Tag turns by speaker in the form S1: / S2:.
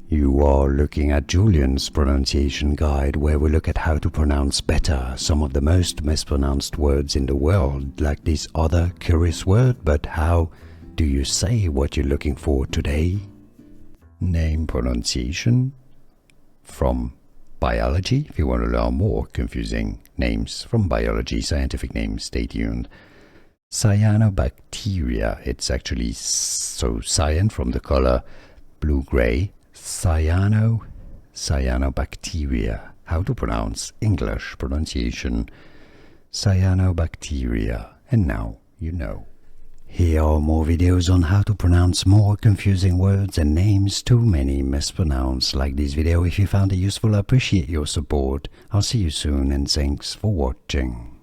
S1: You are looking at Julian's pronunciation guide, where we look at how to pronounce better some of the most mispronounced words in the world, like this other curious word. But how do you say what you're looking for today? Name pronunciation from biology. If you want to learn more confusing names from biology, scientific names, stay tuned. Cyanobacteria, it's actually cyan from the color blue-gray. Cyanobacteria. How to pronounce English pronunciation. Cyanobacteria. And now you know. Here are more videos on how to pronounce more confusing words and names too many mispronounced. Like this video if you found it useful. I appreciate your support. I'll see you soon and thanks for watching.